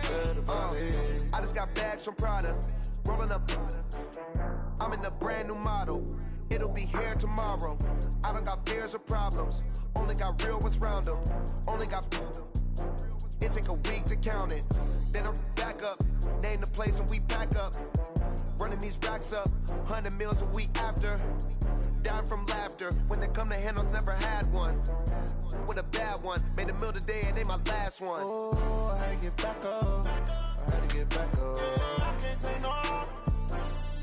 sad about it. I just got bags from Prada, rolling up. I'm in a brand new model. It'll be here tomorrow. I don't got fears or problems. Only got real ones round them. Only got. It take a week to count it. Then I'm back up. Name the place and we pack up. Running these racks up. 100 meals a week after. Down from laughter. When they come to handles, never had one. With a bad one. Made a meal today and they my last one. Oh, I had to get back up. I had to get back up. I can't take no off.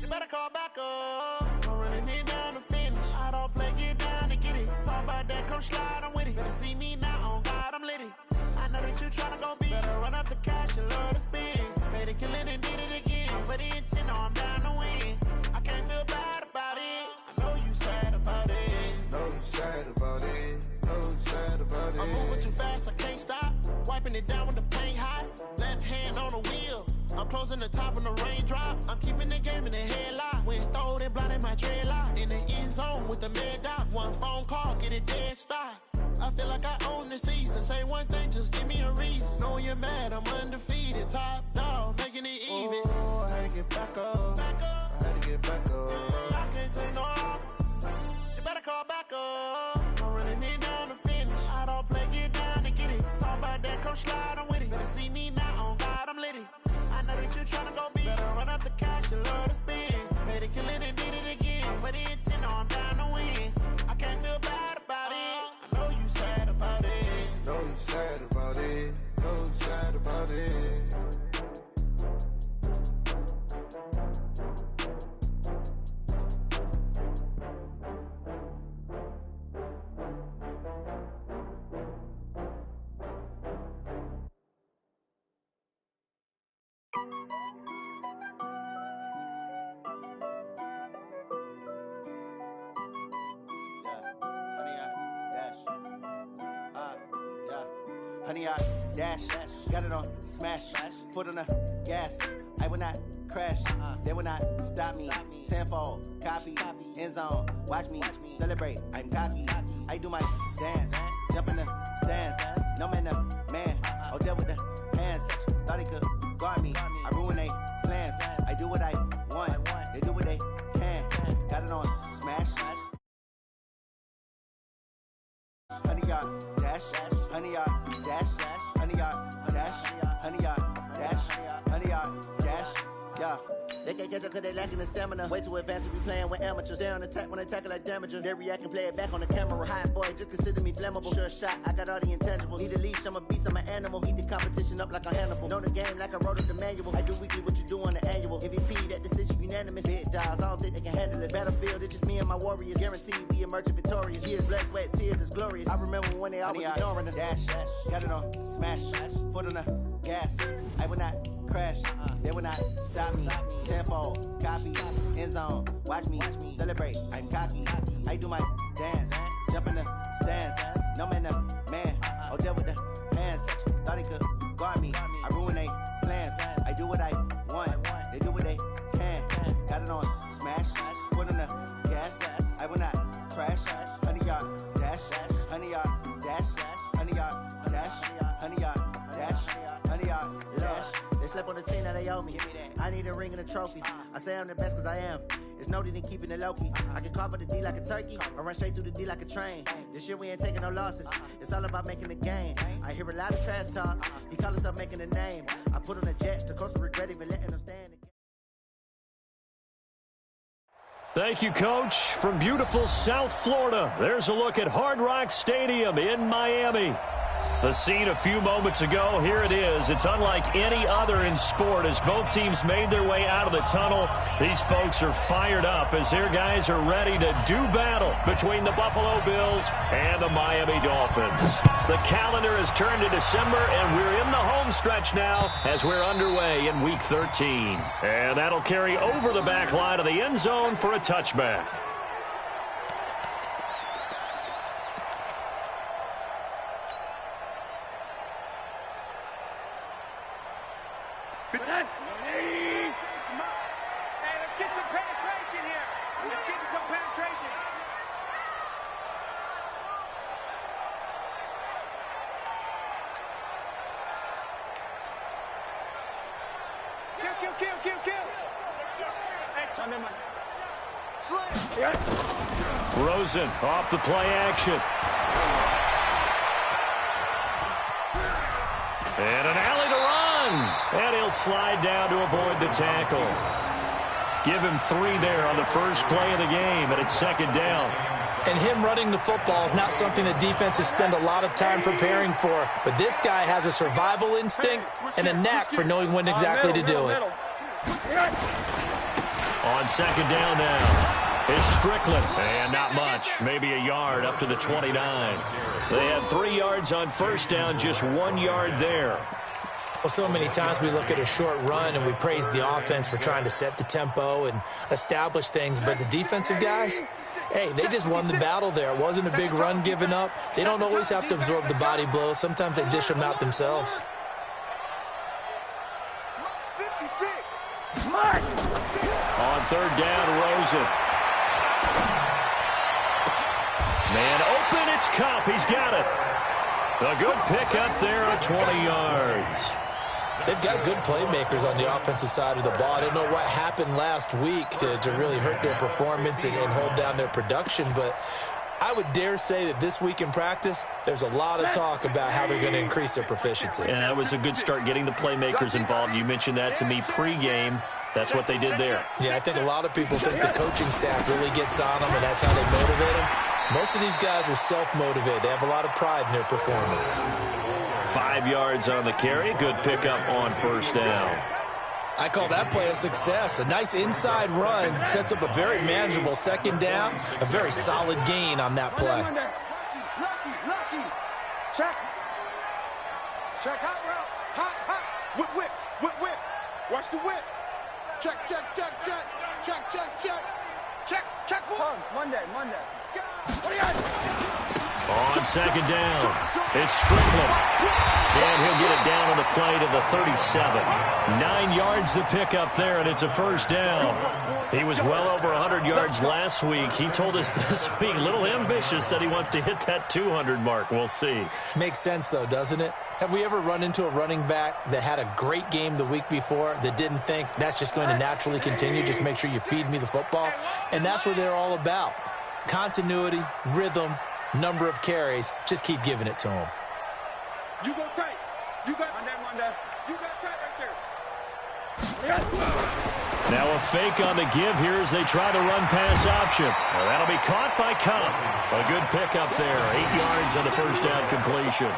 You better call back up. I'm running it down to finish. I don't play, get down to get it. Talk about that, come slide, I'm with it. Better see me now, on God, I'm litty. I know that you tryna go big. Better run up the cash, you love to spend. Better kill it and did it again. Put the intent on, I'm down to win. I can't feel bad about it. I know you sad about it. Know you sad about it. Know you sad about it. I'm moving too fast, I can't stop. Wiping it down when the paint hot. Left hand on the wheel. I'm closing the top when the raindrop. I'm keeping the game in the headlock. When throwed and blinded my dreadlock. In the end zone with the mad dot. One phone call, get it dead stop. I feel like I own the season. Say one thing, just give me a reason. Knowing you're mad, I'm undefeated. Top dog, making it even. Oh, I had to get back up. I had to get back up. I can't take no off. You better call back up. I'm running it down to finish. I don't play, get down to get it. Talk about that, come slide, I'm with it. Better see me now, on God, I'm litty. I know that you tryna go big. Better run up the cash, you love to spend. Better kill it and did it again. Put the intent on, I'm down to win. I can't feel bad about it. I know you sad about it. Know you sad about it. Know you sad about it. Honey, I dash, got it on smash, foot on the gas. I will not crash, they will not stop me. Tenfold, copy, end zone, watch me celebrate. I'm cocky, I do my dance, jump in the stands. No man, the man, oh, deal with the hands. Thought he could guard me, I ruin they plans. I do what I want, they do what they can. Got it on smash. Honey, y'all dash, honey, y'all dash, honey, y'all dash, honey, y'all dash, honey, y'all dash, yeah. They can't catch up cause they lacking the stamina. Way too advanced to be playing with amateurs. They on attack when they tackle like damager. They react and play it back on the camera. Hot boy, just consider me flammable. Sure shot, I got all the intangibles. Need a leash, I'm a beast, I'm an animal. Heat the competition up like a Hannibal. Know the game like I wrote up the manual. I do weekly what you do on the annual. MVP, that decision unanimous. Big dogs, I don't think they can handle it. Battlefield, it's just me and my warriors. Guaranteed we emerge victorious. Years, blood, sweat, tears, it's glorious. I remember when they always ignoring us. Dash, got it on smash, foot on the gas. I will not crash, they will not stop me. Tenfold, copy, end zone, watch me celebrate. I'm cocky, I do my dance, jump in the stands. No man, the man, oh, deal with the hands. Thought he could guard me, I ruin they plans. I do what I want, they do what they can. Got it on smash, foot on the gas. I will not crash, honey, y'all dash, honey, y'all dash, honey, y'all dash, honey, y'all dash, honey, y'all dash. They slept on the team that they owe me. I need a ring and a trophy. I say I'm the best cause I am. It's no need in keeping it low key. I can carve the D like a turkey. I run straight through the D like a train. This year we ain't taking no losses. It's all about making the game. I hear a lot of trash talk. He call himself making a name. I put on the jets. The coach will regret even letting them stand. Thank you, Coach. From beautiful South Florida, there's a look at Hard Rock Stadium in Miami. The scene a few moments ago, here it is. It's unlike any other in sport as both teams made their way out of the tunnel. These folks are fired up as their guys are ready to do battle between the Buffalo Bills and the Miami Dolphins. The calendar has turned to December, and we're in the home stretch now as we're underway in Week 13. And that'll carry over the back line of the end zone for a touchback. Hey, let's get some penetration here. Let's get some penetration. Kill. Hey, on them. Rosen off the play action. And an alley to run. And he'll slide down to avoid the tackle. Give him 3 there on the first play of the game, and it's second down. And him running the football is not something the defenses spend a lot of time preparing for. But this guy has a survival instinct and a knack for knowing when exactly to do it. On second down now, it's Strickland. And not much, maybe a yard up to the 29. They had 3 yards on first down, just 1 yard there. Well, so many times we look at a short run and we praise the offense for trying to set the tempo and establish things. But the defensive guys, hey, they just won the battle there. It wasn't a big run given up. They don't always have to absorb the body blows. Sometimes they dish them out themselves. On third down, Rosen. Man open, it's Cup. He's got it. A good pickup there at 20 yards. They've got good playmakers on the offensive side of the ball. I don't know what happened last week to really hurt their performance and hold down their production, but I would dare say that this week in practice, there's a lot of talk about how they're going to increase their proficiency. And that was a good start getting the playmakers involved. You mentioned that to me pregame. That's what they did there. Yeah, I think a lot of people think the coaching staff really gets on them, and that's how they motivate them. Most of these guys are self-motivated. They have a lot of pride in their performance. 5 yards on the carry. Good pickup on first down. I call that play a success. A nice inside run sets up a very manageable second down. A very solid gain on that play. Lucky. Check. Hot route. Hot. Whip. Watch the whip. Check. Monday. What do you got? On second down, it's Strickland. And he'll get it down on the play to the 37. 9 yards to pick up there, and it's a first down. He was well over 100 yards last week. He told us this week, a little ambitious, said he wants to hit that 200 mark. We'll see. Makes sense, though, doesn't it? Have we ever run into a running back that had a great game the week before that didn't think that's just going to naturally continue? Just make sure you feed me the football. And that's what they're all about. Continuity, rhythm, number of carries. Just keep giving it to them. You go tight. You got Monday. You got tight right there. Now a fake on the give here as they try the run-pass option. Well, that'll be caught by Cup. A good pickup there. 8 yards on the first down completion.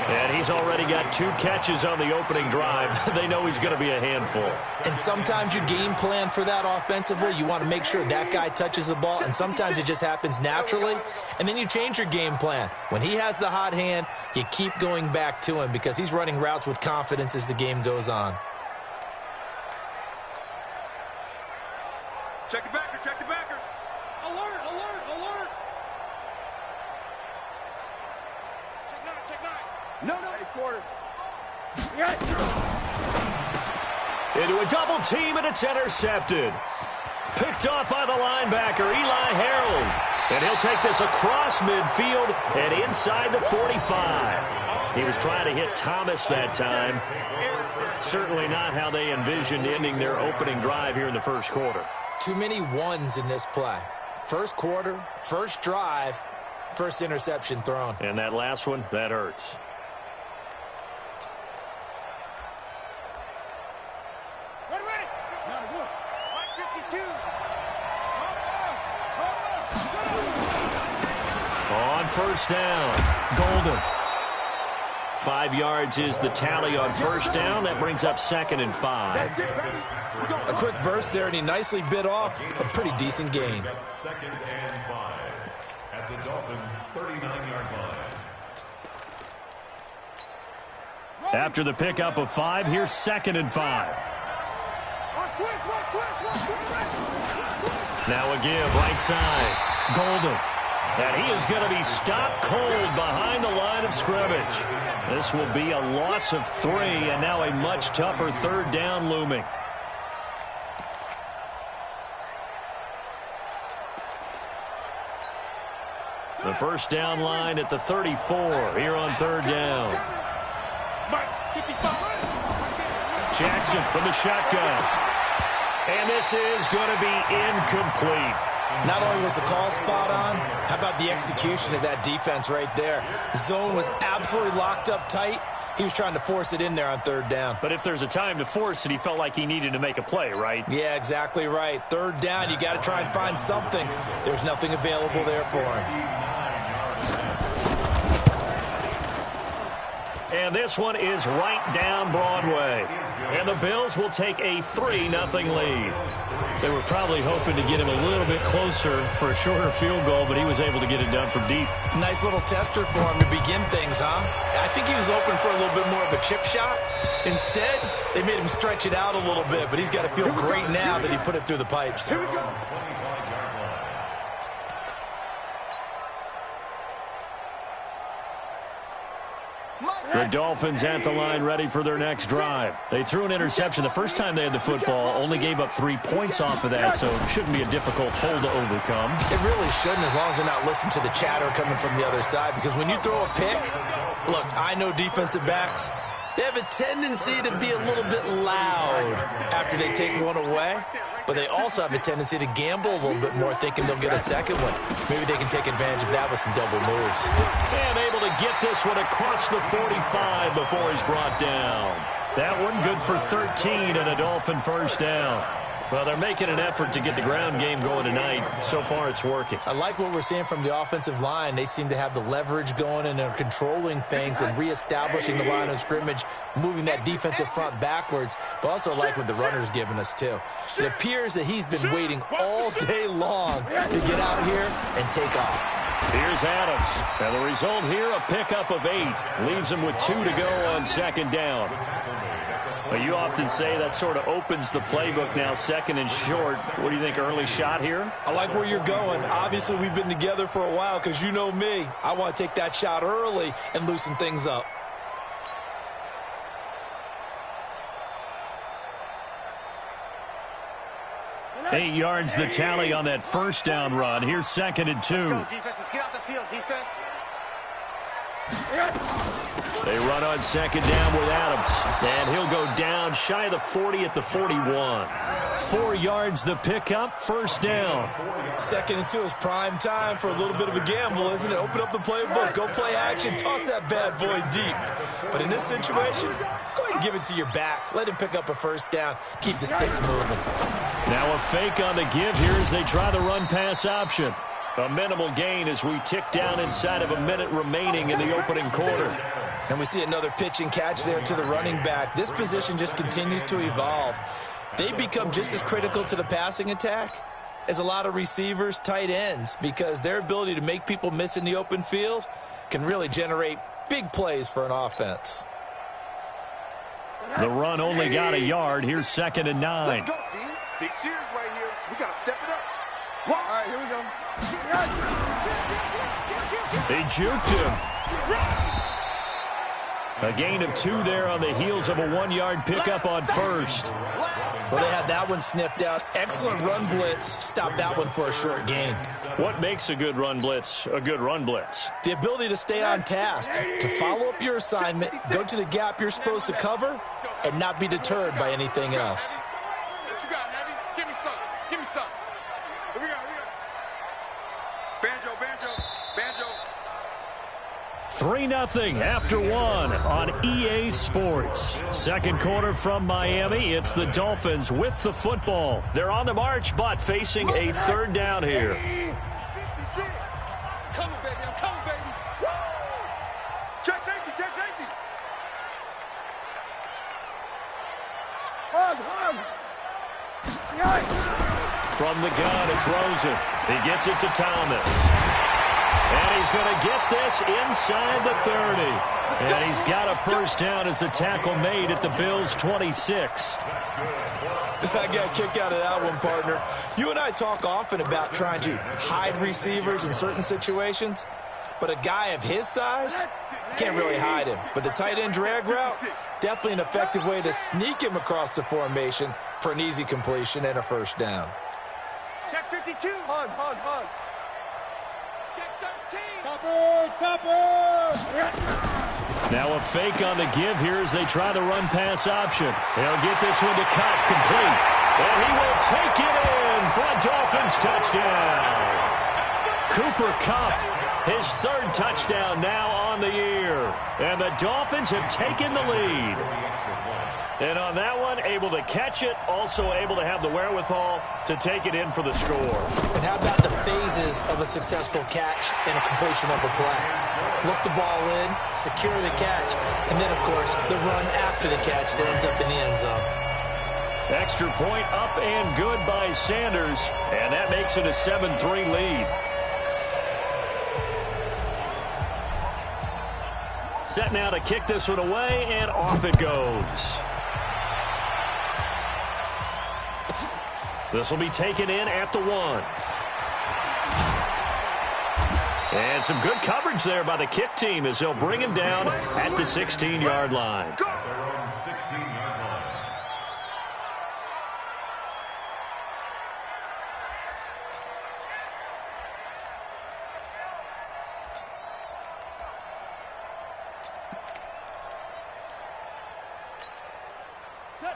And he's already got 2 catches on the opening drive. They know he's going to be a handful. And sometimes you game plan for that offensively. You want to make sure that guy touches the ball, and sometimes it just happens naturally. And then you change your game plan. When he has the hot hand, you keep going back to him because he's running routes with confidence as the game goes on. Check the backer. Alert. Check 9. No. Quarter. Into a double team, and it's intercepted. Picked off by the linebacker, Eli Harold. And he'll take this across midfield and inside the 45. He was trying to hit Thomas that time. Certainly not how they envisioned ending their opening drive here in the first quarter. Too many ones in this play. First quarter, first drive, first interception thrown. And that last one, that hurts. Ready. Not a wolf. 152. On first down, Golden. 5 yards is the tally on first down. That brings up 2nd and 5. A quick burst there, and he nicely bit off a pretty decent gain. 2nd and 5 at the Dolphins' 39-yard line. After the pickup of 5, here's 2nd and 5. Now a give, right side, Golden. And he is going to be stopped cold behind the line of scrimmage. This will be a loss of 3, and now a much tougher third down looming. The first down line at the 34 here on third down. Jackson from the shotgun. And this is going to be incomplete. Not only was the call spot on, how about the execution of that defense right there? Zone was absolutely locked up tight. He was trying to force it in there on third down. But if there's a time to force it, he felt like he needed to make a play, right? Yeah, exactly right. Third down, you got to try and find something. There's nothing available there for him. And this one is right down Broadway. And the Bills will take a 3-0 lead. They were probably hoping to get him a little bit closer for a shorter field goal, but he was able to get it done from deep. Nice little tester for him to begin things, huh? I think he was open for a little bit more of a chip shot. Instead, they made him stretch it out a little bit, but he's got to feel great now that he put it through the pipes. Here we go. The Dolphins at the line ready for their next drive. They threw an interception the first time they had the football, only gave up 3 points off of that, so it shouldn't be a difficult hole to overcome. It really shouldn't, as long as they're not listening to the chatter coming from the other side, because when you throw a pick, look, I know defensive backs, they have a tendency to be a little bit loud after they take one away, but they also have a tendency to gamble a little bit more, thinking they'll get a second one. Maybe they can take advantage of that with some double moves. And able to get this one across the 45 before he's brought down. That one good for 13 and a Dolphin first down. Well, they're making an effort to get the ground game going tonight. So far, it's working. I like what we're seeing from the offensive line. They seem to have the leverage going and are controlling things and reestablishing the line of scrimmage, moving that defensive front backwards. But also like what the runner's giving us, too. It appears that he's been waiting all day long to get out here and take off. Here's Adams. And the result here, a pickup of 8. Leaves him with 2 to go on second down. Well, you often say that sort of opens the playbook now, second and short. What do you think, early shot here? I like where you're going. Obviously, we've been together for a while because you know me. I want to take that shot early and loosen things up. Eight yards the tally on that first down run. Here's second and 2. Let's go, defense. Let's get out the field, defense. They run on second down with Adams. And he'll go down shy of the 40 at the 41. 4 yards the pickup, first down. Second and 2 is prime time for a little bit of a gamble, isn't it? Open up the playbook, go play action, toss that bad boy deep. But in this situation, go ahead and give it to your back. Let him pick up a first down. Keep the sticks moving. Now a fake on the give here as they try the run-pass option. A minimal gain as we tick down inside of a minute remaining in the opening quarter. And we see another pitch and catch there to the running back. This position just continues to evolve. They become just as critical to the passing attack as a lot of receivers, tight ends, because their ability to make people miss in the open field can really generate big plays for an offense. The run only got a yard. Here's second and 9. Let's go, D. Big series right here, so we got to step it up. All right, here we go. They juked him. A gain of 2 there on the heels of a 1-yard pickup on first. Well, they had that one sniffed out. Excellent run blitz. Stopped that one for a short gain. What makes a good run blitz a good run blitz? The ability to stay on task, to follow up your assignment, go to the gap you're supposed to cover, and not be deterred by anything else. What you got, Heavy? Give me something. Give me something. Here we go. Banjo, banjo, banjo. 3-0 after 1 on EA Sports. Second quarter from Miami. It's the Dolphins with the football. They're on the march, but facing a third down here. 56. Come on, baby. I'm coming, baby. Woo! Check safety, check safety. Hug. From the gun, it's Rosen. He gets it to Thomas. And he's going to get this inside the 30. And he's got a first down as the tackle made at the Bills' 26. I got a kick out of that one, partner. You and I talk often about trying to hide receivers in certain situations, but a guy of his size can't really hide him. But the tight end drag route, definitely an effective way to sneak him across the formation for an easy completion and a first down. Check 52. Hug. Check 13. Topper. Now a fake on the give here as they try the run-pass option. They'll get this one to cut complete. And he will take it in for a Dolphins touchdown. Cooper Kupp, his third touchdown now on the year. And the Dolphins have taken the lead. And on that one, able to catch it, also able to have the wherewithal to take it in for the score. And how about the phases of a successful catch and a completion of a play? Look the ball in, secure the catch, and then, of course, the run after the catch that ends up in the end zone. Extra point up and good by Sanders, and that makes it a 7-3 lead. Set now to kick this one away, and off it goes. This will be taken in at the 1. And some good coverage there by the kick team as they'll bring him down at the 16-yard line.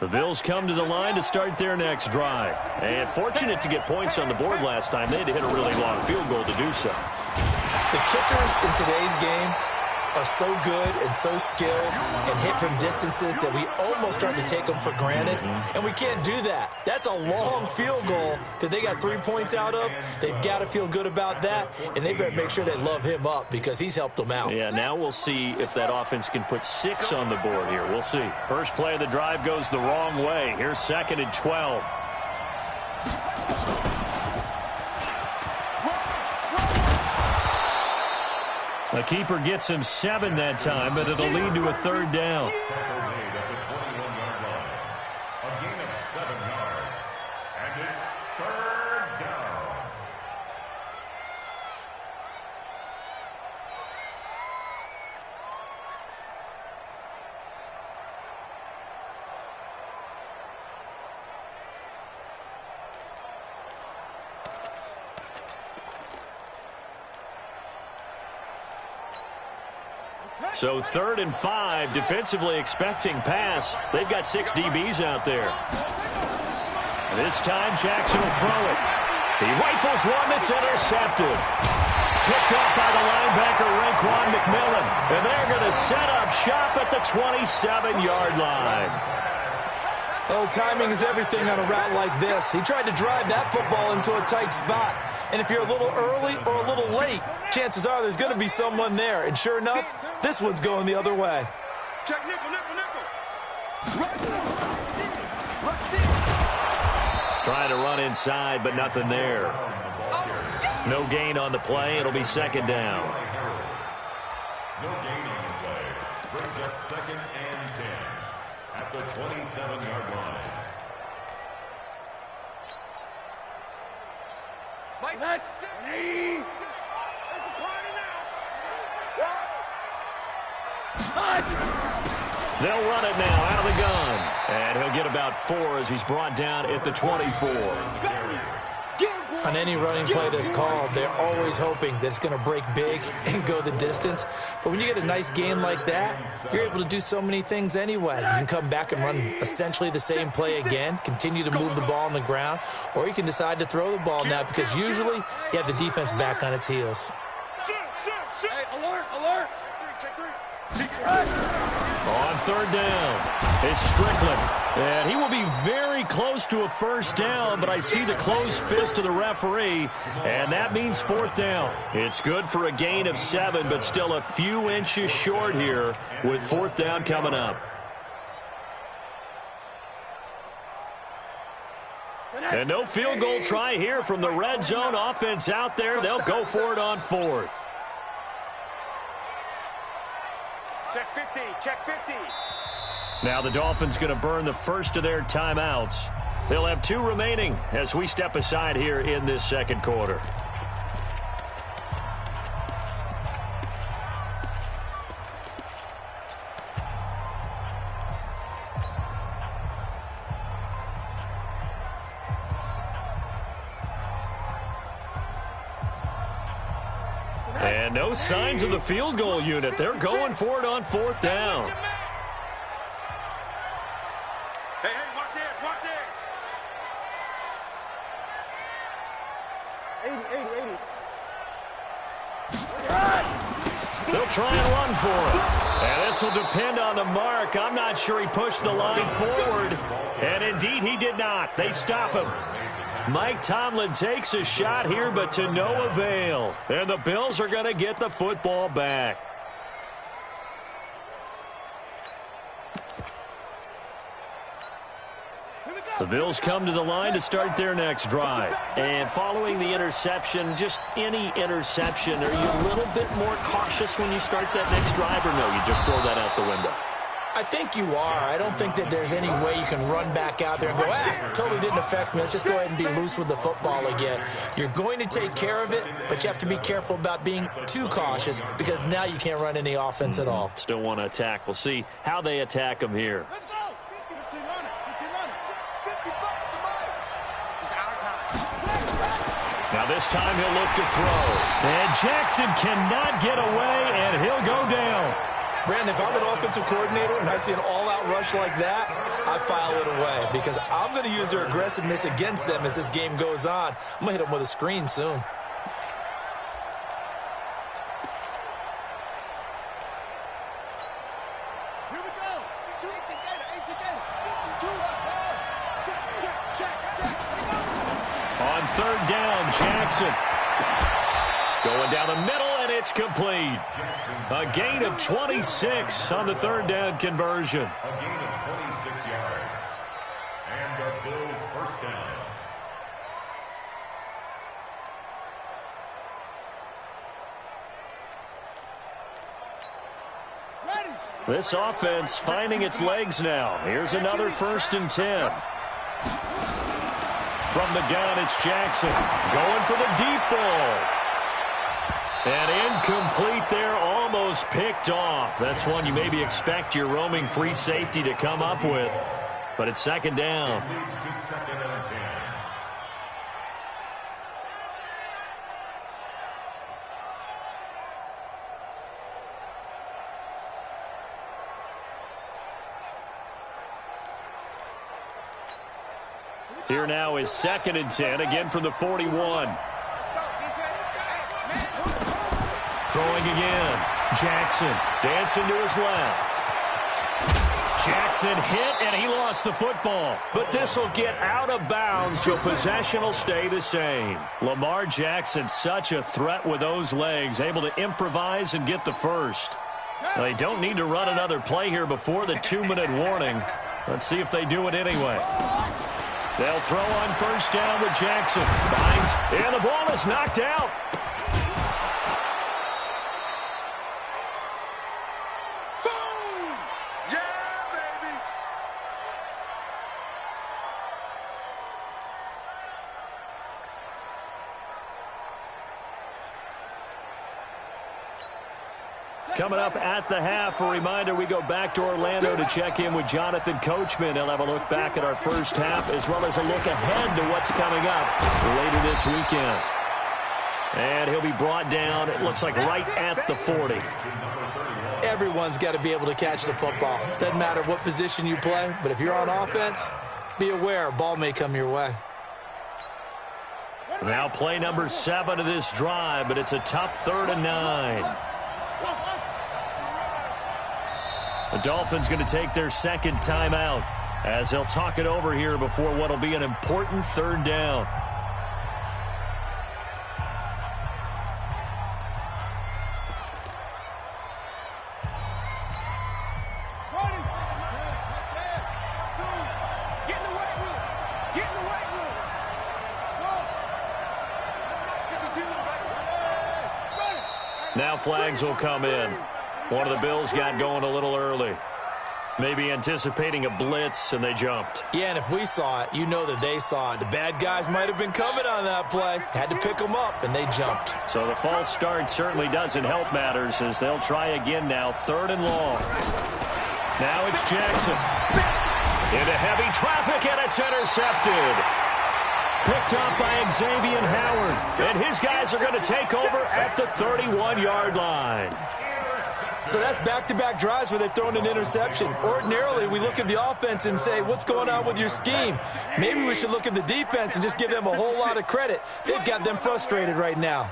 The Bills come to the line to start their next drive. And fortunate to get points on the board last time. They had to hit a really long field goal to do so. The kickers in today's game are so good and so skilled and hit from distances that we almost start to take them for granted. And we can't do that. That's a long field goal that they got 3 points out of. They've got to feel good about that, and they better make sure they love him up because he's helped them out. Yeah, now we'll see if that offense can put 6 on the board here. We'll see. First play of the drive goes the wrong way. Here's 2nd and 12. The keeper gets him 7 that time, but it'll lead to a 3rd down. A gain of 7 yards. And it's 3rd down. So 3rd and 5, defensively expecting pass. They've got 6 DBs out there. This time Jackson will throw it. He rifles one that's intercepted. Picked up by the linebacker, Raekwon McMillan. And they're going to set up shop at the 27-yard line. Oh, timing is everything on a route like this. He tried to drive that football into a tight spot. And if you're a little early or a little late, chances are there's going to be someone there. And sure enough, this one's going the other way. Check nickel, nickel, nickel. Trying to run inside, but nothing there. No gain on the play. It'll be 2nd down. No gain on the play. Brings up 2nd and 10 at the 27-yard line. That's it. There's a party now. They'll run it now out of the gun. And he'll get about 4 as he's brought down at the 24. On any running play that's called, they're always hoping that it's going to break big and go the distance. But when you get a nice game like that, you're able to do so many things anyway. You can come back and run essentially the same play again, continue to move the ball on the ground, or you can decide to throw the ball now because usually you have the defense back on its heels. Hey, alert, alert. Check 3. On 3rd down, it's Strickland. And he will be very close to a 1st down, but I see the closed fist of the referee, and that means 4th down. It's good for a gain of 7, but still a few inches short here with 4th down coming up. And no field goal try here from the red zone offense out there. They'll go for it on 4th. Check 50, check 50. Now the Dolphins going to burn the first of their timeouts. They'll have 2 remaining as we step aside here in this 2nd quarter. And no signs of the field goal unit. They're going for it on 4th down. Hey, watch it, watch it. 80. They'll try and run for it. And this will depend on the mark. I'm not sure he pushed the line forward. And indeed, he did not. They stop him. Mike Tomlin takes a shot here, but to no avail. And the Bills are going to get the football back. The Bills come to the line to start their next drive. And following the interception, just any interception, are you a little bit more cautious when you start that next drive, or no, you just throw that out the window? I think you are. I don't think that there's any way you can run back out there and go, totally didn't affect me. Let's just go ahead and be loose with the football again. You're going to take care of it, but you have to be careful about being too cautious because now you can't run any offense at all. Still want to attack. We'll see how they attack them here. Let's go. 15 on it. 55 to Mike. It's our time. Now this time he'll look to throw. And Jackson cannot get away, and he'll go down. Brandon, if I'm an offensive coordinator and I see an all-out rush like that, I file it away because I'm going to use their aggressiveness against them as this game goes on. I'm going to hit them with a screen soon. Here we go. 18 Gator. 52, let's go. Check. On 3rd down, Jackson. Going down the middle, and it's complete. A gain of 26 on the 3rd down conversion. A gain of 26 yards. And the Bills' first down. Ready. This offense finding its legs now. Here's another 1st and 10. From the gun, it's Jackson. Going for the deep ball. And incomplete there, almost picked off. That's one you maybe expect your roaming free safety to come up with. But it's 2nd down. It leads to 2nd and 10. Here now is 2nd and 10, again from the 41. Throwing again. Jackson dancing to his left. Jackson hit, and he lost the football. But this will get out of bounds, so possession will stay the same. Lamar Jackson, such a threat with those legs, able to improvise and get the first. They don't need to run another play here before the 2-minute warning. Let's see if they do it anyway. They'll throw on 1st down with Jackson. Binds, and the ball is knocked out. Coming up at the half, a reminder, we go back to Orlando to check in with Jonathan Coachman. He'll have a look back at our first half as well as a look ahead to what's coming up later this weekend. And he'll be brought down, it looks like right at the 40. Everyone's got to be able to catch the football. Doesn't matter what position you play, but if you're on offense, be aware a ball may come your way. Now play number 7 of this drive, but it's a tough 3rd and 9. The Dolphins going to take their 2nd timeout as they'll talk it over here before what will be an important 3rd down. Now flags will come in. One of the Bills got going a little early. Maybe anticipating a blitz, and they jumped. Yeah, and if we saw it, you know that they saw it. The bad guys might have been coming on that play. Had to pick them up, and they jumped. So the false start certainly doesn't help matters as they'll try again now, 3rd and long. Now it's Jackson. Into heavy traffic, and it's intercepted. Picked up by Xavier Howard. And his guys are going to take over at the 31-yard line. So that's back-to-back drives where they've thrown an interception. Ordinarily, we look at the offense and say, what's going on with your scheme? Maybe we should look at the defense and just give them a whole lot of credit. They've got them frustrated right now.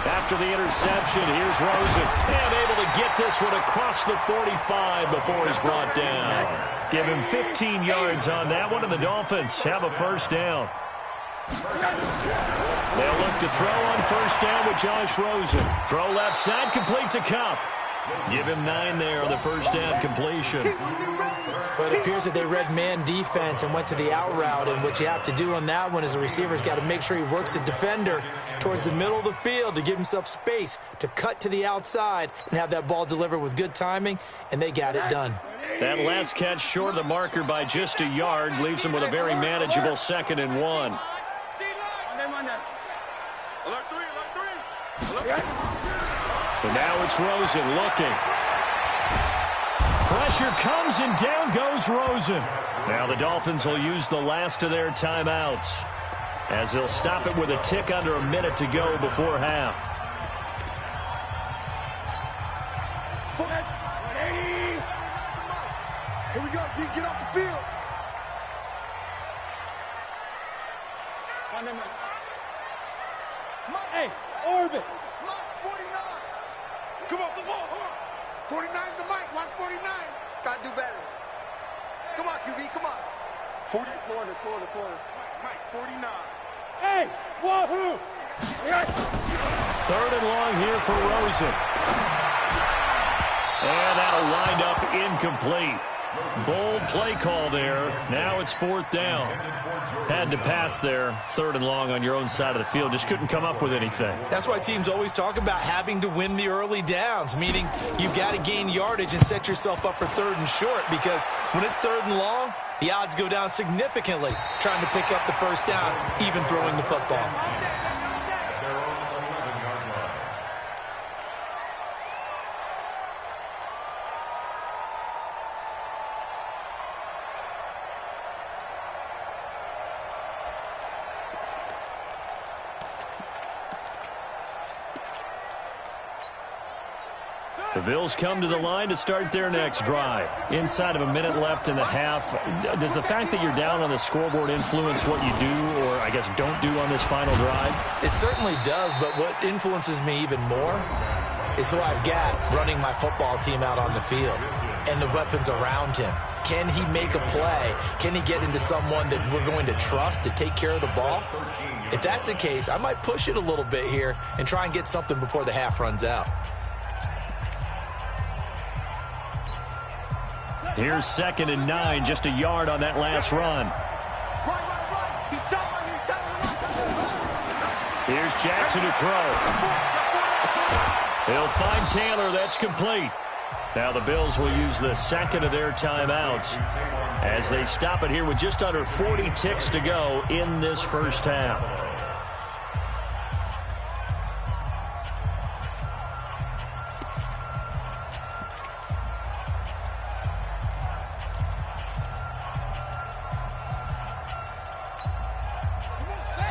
After the interception, here's Rosen. And able to get this one across the 45 before he's brought down. Give him 15 yards on that one, and the Dolphins have a first down. They'll look to throw on first down with Josh Rosen. Throw left side, complete to Kupp. Give him 9 there on the first down completion. But it appears that they read man defense and went to the out route, and what you have to do on that one is the receiver's got to make sure he works the defender towards the middle of the field to give himself space to cut to the outside and have that ball delivered with good timing, and they got it done. That last catch short of the marker by just a yard leaves him with a very manageable 2nd and 1. But now it's Rosen looking. Pressure comes and down goes Rosen. Now the Dolphins will use the last of their timeouts as they'll stop it with a tick under a minute to go before half. Here we go, D. Get off the field. Hey, Orbit. Mark 49. Come on, the ball. 49's the mic. Watch 49. Gotta do better. Come on, QB. Come on. 40. Quarter. Mike, 49. Hey, wahoo. 3rd and long here for Rosen. And that'll wind up incomplete. Bold play call there. Now it's 4th down. Had to pass there. 3rd and long on your own side of the field. Just couldn't come up with anything. That's why teams always talk about having to win the early downs, meaning you've got to gain yardage and set yourself up for 3rd and short, because when it's 3rd and long, the odds go down significantly trying to pick up the first down, even throwing the football. The Bills come to the line to start their next drive. Inside of a minute left in the half, does the fact that you're down on the scoreboard influence what you do, or I guess don't do on this final drive? It certainly does, but what influences me even more is who I've got running my football team out on the field and the weapons around him. Can he make a play? Can he get into someone that we're going to trust to take care of the ball? If that's the case, I might push it a little bit here and try and get something before the half runs out. Here's 2nd and 9, just a yard on that last run. Here's Jackson to throw. He'll find Taylor. That's complete. Now the Bills will use the 2nd of their timeouts as they stop it here with just under 40 ticks to go in this first half.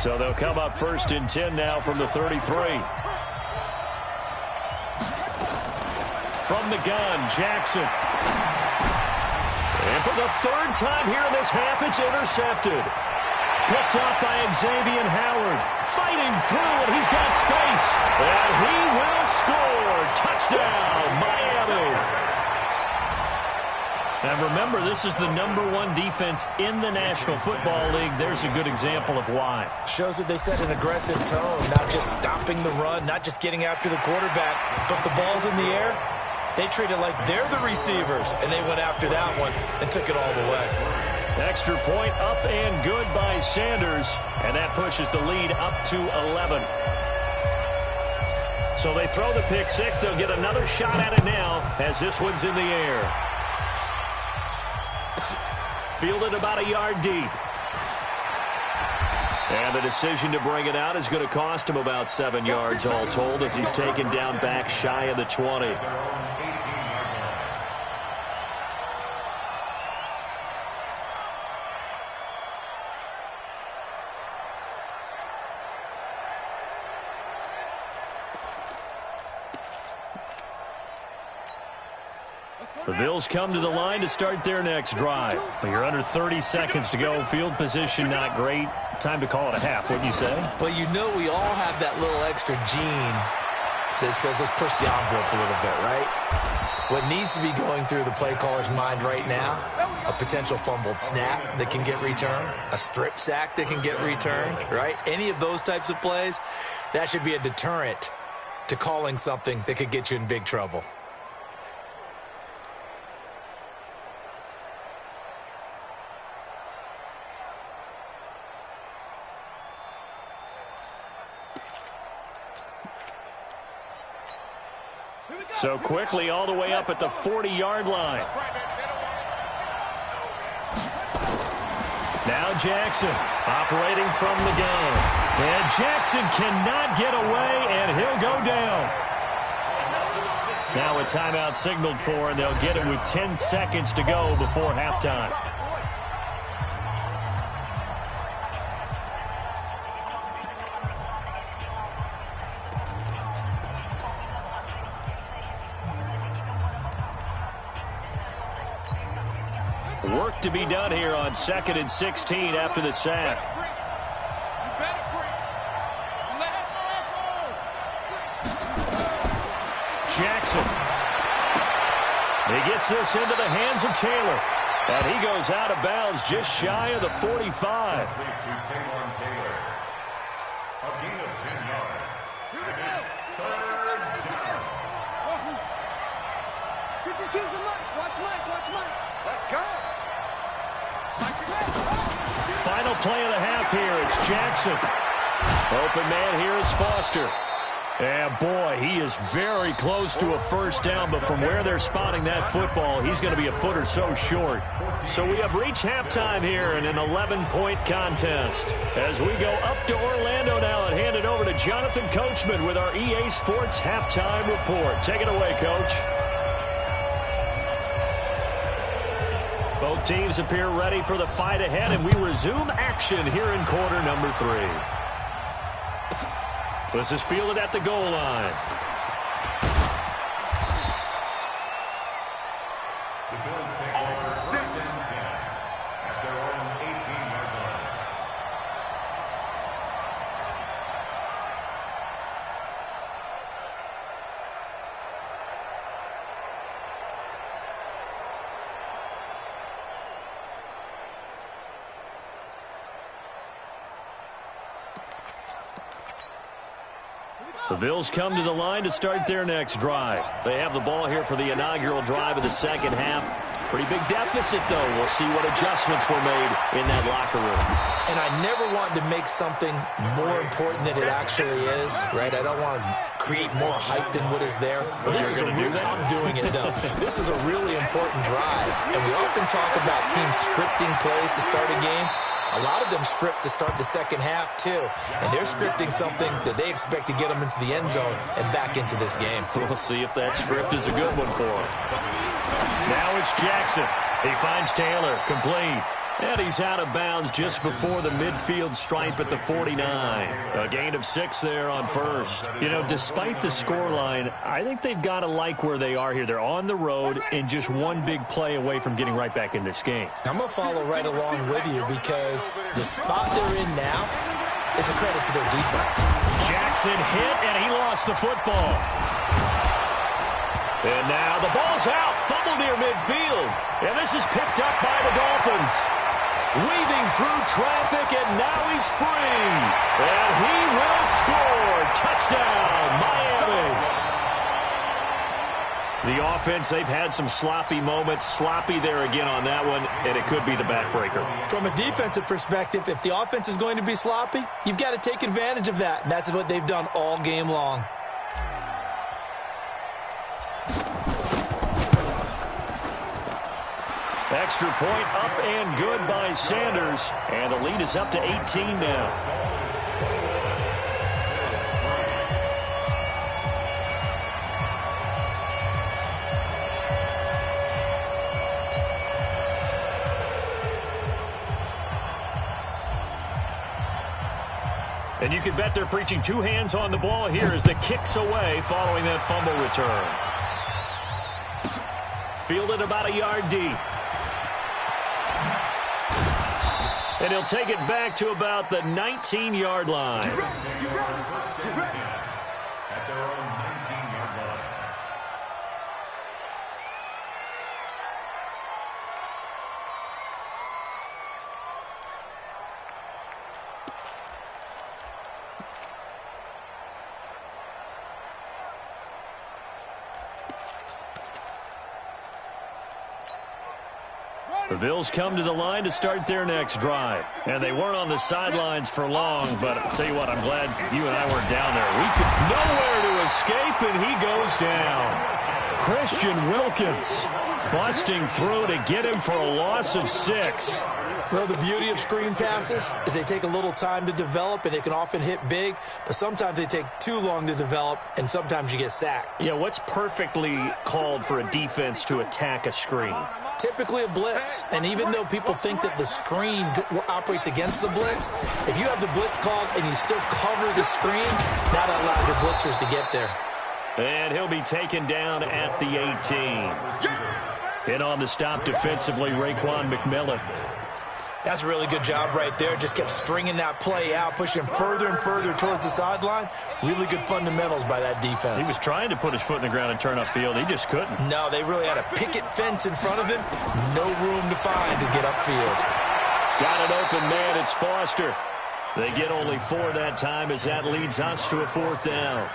So they'll come up 1st and 10 now from the 33. From the gun, Jackson. And for the 3rd time here in this half, it's intercepted. Picked off by Xavier Howard. Fighting through, and he's got space. And he will score. Touchdown, Miami. And remember, this is the #1 defense in the National Football League. There's a good example of why. Shows that they set an aggressive tone, not just stopping the run, not just getting after the quarterback, but the ball's in the air. They treat it like they're the receivers, and they went after that one and took it all the way. Extra point up and good by Sanders, and that pushes the lead up to 11. So they throw the pick six. They'll get another shot at it now as this one's in the air. Fielded about a yard deep. And the decision to bring it out is going to cost him about 7 yards all told as he's taken down back shy of the 20. The Bills come to the line to start their next drive. Well, you're under 30 seconds to go. Field position not great. Time to call it a half, wouldn't you say? Well, you know we all have that little extra gene that says let's push the envelope a little bit, right? What needs to be going through the play caller's mind right now, a potential fumbled snap that can get returned, a strip sack that can get returned, right? Any of those types of plays, that should be a deterrent to calling something that could get you in big trouble. So quickly all the way up at the 40-yard line. Now Jackson operating from the gun. And Jackson cannot get away, and he'll go down. Now a timeout signaled for, and they'll get it with 10 seconds to go before halftime. Work to be done here on 2nd and 16 after the sack. Jackson. He gets this into the hands of Taylor. And he goes out of bounds just shy of the 45. A gain of 10 yards. And it's 3rd down. You can choose the mic. Watch Mike. Let's go. Final play of the half here. It's Jackson. Open man here is Foster. And boy, he is very close to a first down, but from where they're spotting that football, he's going to be a foot or so short. So we have reached halftime here in an 11-point contest. As we go up to Orlando now and hand it over to Jonathan Coachman with our EA Sports Halftime Report. Take it away, Coach. Both teams appear ready for the fight ahead, and we resume action here in quarter number 3. This is fielded at the goal line. The Bills take over 1st and 10 at their own 18-yard line. The Bills come to the line to start their next drive. They have the ball here for the inaugural drive of the second half. Pretty big deficit, though. We'll see what adjustments were made in that locker room. And I never want to make something more important than it actually is, right? I don't want to create more hype than what is there. But this is a real, I'm doing it, though. This is a really important drive. And we often talk about teams scripting plays to start a game. A lot of them script to start the second half, too. And they're scripting something that they expect to get them into the end zone and back into this game. We'll see if that script is a good one for them. Now it's Jackson. He finds Taylor, complete. And he's out of bounds just before the midfield stripe at the 49. A gain of 6 there on first. You know, despite the scoreline, I think they've got to like where they are here. They're on the road and just one big play away from getting right back in this game. I'm going to follow right along with you because the spot they're in now is a credit to their defense. Jackson hit, and he lost the football. And now the ball's out, fumble near midfield. And this is picked up by the Dolphins. Weaving through traffic, and now he's free. And he will score. Touchdown, Miami. The offense, they've had some sloppy moments. Sloppy there again on that one, and it could be the backbreaker. From a defensive perspective, if the offense is going to be sloppy, you've got to take advantage of that. And that's what they've done all game long. Extra point up and good by Sanders. And the lead is up to 18 now. And you can bet they're preaching 2 hands on the ball here as the kick's away following that fumble return. fielded about a yard deep. And he'll take it back to about the 19-yard line. At their own 19-yard line. The Bills come to the line to start their next drive. And they weren't on the sidelines for long, but I'll tell you what, I'm glad you and I weren't down there. We could nowhere to escape, and he goes down. Christian Wilkins busting through to get him for a loss of 6. Well, the beauty of screen passes is they take a little time to develop, and they can often hit big, but sometimes they take too long to develop, and sometimes you get sacked. Yeah, what's perfectly called for a defense to attack a screen? Typically a blitz, and even though people think that the screen operates against the blitz, if you have the blitz called and you still cover the screen, that allows your blitzers to get there. And he'll be taken down at the 18. In on the stop defensively, Raekwon McMillan. That's a really good job right there. Just kept stringing that play out, pushing further and further towards the sideline. Really good fundamentals by that defense. He was trying to put his foot in the ground and turn upfield. He just couldn't. No, they really had a picket fence in front of him. No room to find to get upfield. Got an open man. It's Foster. They get only 4 that time as that leads us to a 4th down.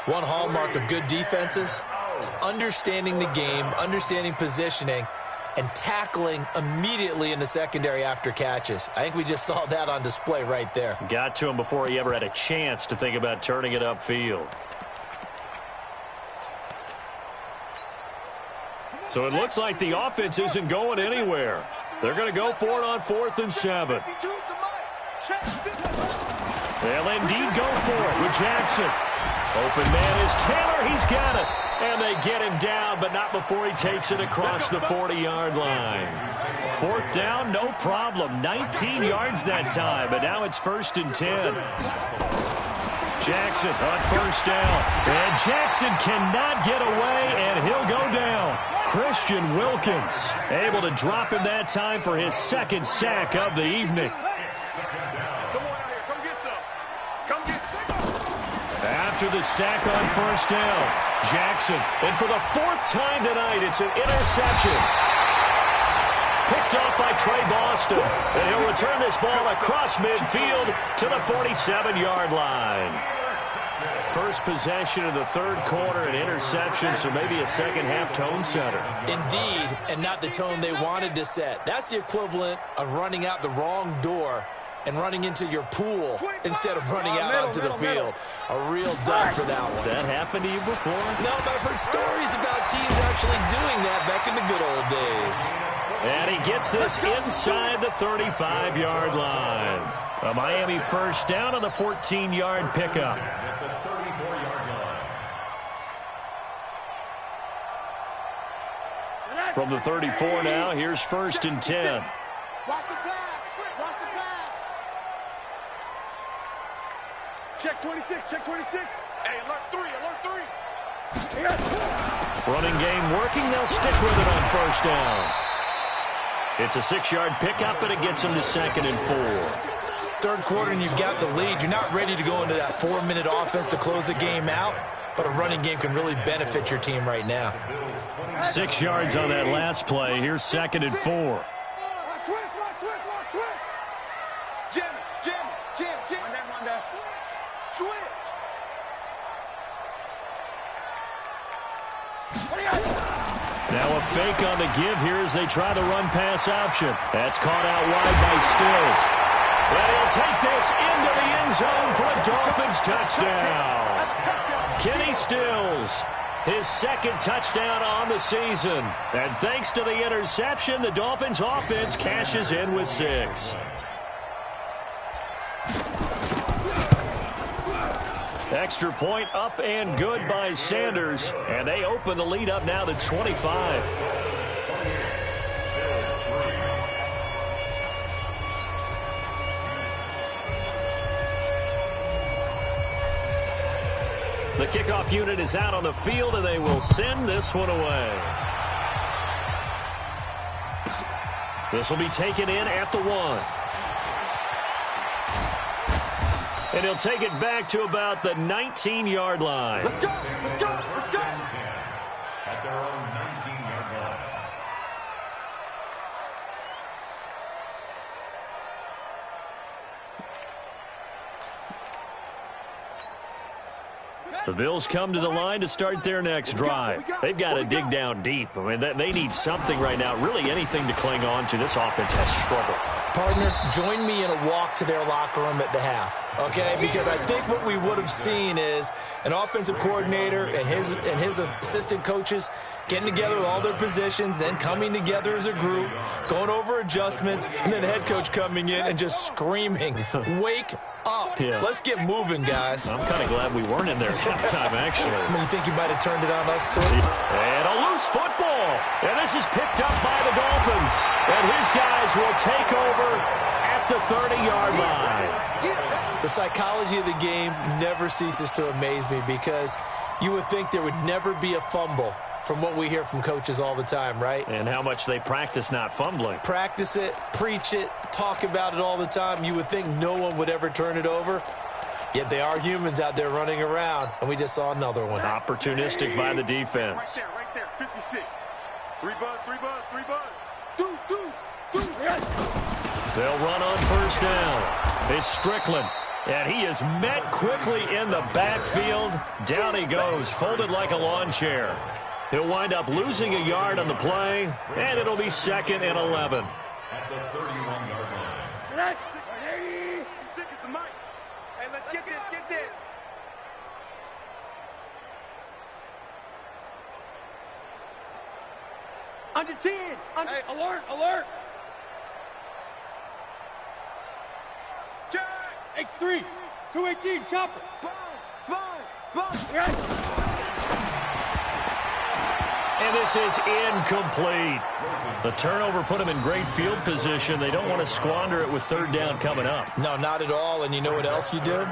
One hallmark of good defenses is understanding the game, understanding positioning, and tackling immediately in the secondary after catches. I think we just saw that on display right there. Got to him before he ever had a chance to think about turning it upfield. So it looks like the offense isn't going anywhere. They're going to go for it on 4th and 7. They'll indeed go for it with Jackson. Open man is Taylor. He's got it. And they get him down, but not before he takes it across the 40-yard line. 4th down, no problem. 19 yards that time, but now it's 1st and 10. Jackson on 1st down. And Jackson cannot get away, and he'll go down. Christian Wilkins able to drop him that time for his 2nd sack of the evening. After the sack on 1st down, Jackson, and for the 4th time tonight, it's an interception. Picked off by Trey Boston, and he'll return this ball across midfield to the 47-yard line. First possession of the 3rd quarter, an interception, so maybe a second-half tone setter. Indeed, and not the tone they wanted to set. That's the equivalent of running out the wrong door and running into your pool instead of running out onto the field. A real dud for that one. Has that happened to you before? No, but I've heard stories about teams actually doing that back in the good old days. And he gets this inside the 35-yard line. A Miami 1st down on the 14-yard pickup. From the 34 now, here's 1st and 10. Watch the pass. Watch the pass. Check 26. Check 26. Hey, alert 3. Alert 3. Running game working. They'll stick with it on 1st down. It's a 6-yard pickup, and it gets them to 2nd and 4. 3rd quarter, and you've got the lead. You're not ready to go into that 4-minute offense to close the game out, but a running game can really benefit your team right now. 6 yards on that last play. Here's 2nd and 4. Now a fake on the give here as they try the run-pass option. That's caught out wide by Stills. And he'll take this into the end zone for a Dolphins touchdown. Kenny Stills, his 2nd touchdown on the season. And thanks to the interception, the Dolphins offense cashes in with 6. Extra point up and good by Sanders. And they open the lead up now to 25. The kickoff unit is out on the field, and they will send this one away. This will be taken in at the 1. And he'll take it back to about the 19-yard line. Let's go! Let's go! Let's go! At their own 19-yard line. The Bills come to the line to start their next drive. They've got to dig down deep. I mean, they need something right now, really anything to cling on to. This offense has struggled. Partner, join me in a walk to their locker room at the half, okay? Because I think what we would have seen is an offensive coordinator and his assistant coaches getting together with all their positions, then coming together as a group, going over adjustments, and then the head coach coming in and just screaming, wake up. Yeah. Let's get moving, guys. I'm kind of glad we weren't in there at halftime, actually. I mean, you think he might have turned it on us, too? And a loose football. And this is picked up by the Dolphins. And his guys will take over at the 30-yard line. The psychology of the game never ceases to amaze me because you would think there would never be a fumble from what we hear from coaches all the time, right? And how much they practice not fumbling. Practice it, preach it, talk about it all the time. You would think no one would ever turn it over. Yet they are humans out there running around, and we just saw another one. Opportunistic by the defense. Right there, 56. 3 buzz, 3 buzz, 3 buzz. Deuce. They'll run on first down. It's Strickland. And he is met quickly in the backfield. Down he goes, folded like a lawn chair. He'll wind up losing a yard on the play, and it'll be 2nd and 11. At the 31-yard line. 56 is the mic. Hey, let's get this. Under 10. Hey, alert. Jack. X3, 218, chopper. Sponge. And this is incomplete. The turnover put them in great field position. They don't want to squander it with 3rd down coming up. No, not at all. And you know what else you do?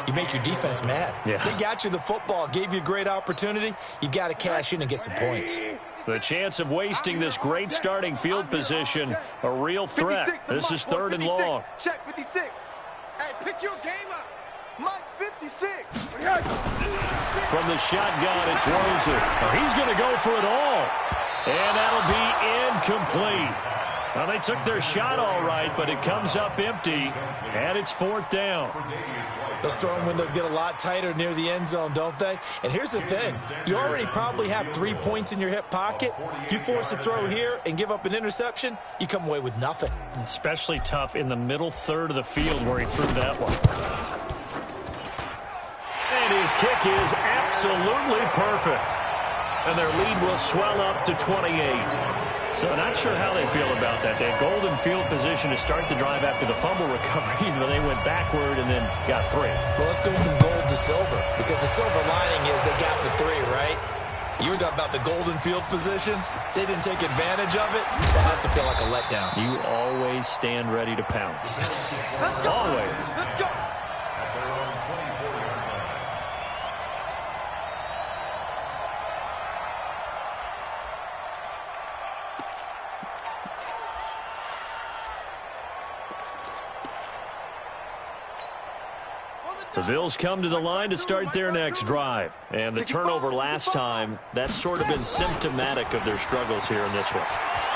You make your defense mad. Yeah. They got you the football, gave you a great opportunity. You got to cash in and get some points. The chance of wasting this great starting field position, a real threat. This is 3rd and long. Check 56. Hey, pick your game up. Mike's 56. From the shotgun, it's Rosen. He's going to go for it all. And that'll be incomplete. Well, they took their shot all right, but it comes up empty, and it's 4th down. Those throwing windows get a lot tighter near the end zone, don't they? And here's the thing. You already probably have 3 points in your hip pocket. You force a throw here and give up an interception, you come away with nothing. Especially tough in the middle third of the field where he threw that one. And his kick is absolutely perfect. And their lead will swell up to 28. So not sure how they feel about that. They had golden field position to start the drive after the fumble recovery, but they went backward and then got 3. Well, let's go from gold to silver, because the silver lining is they got the 3, right? You were talking about the golden field position. They didn't take advantage of it. That has to feel like a letdown. You always stand ready to pounce. Always. Let's go. At their own 24-yard line. The Bills come to the line to start their next drive. And the turnover last time, that's sort of been symptomatic of their struggles here in this one.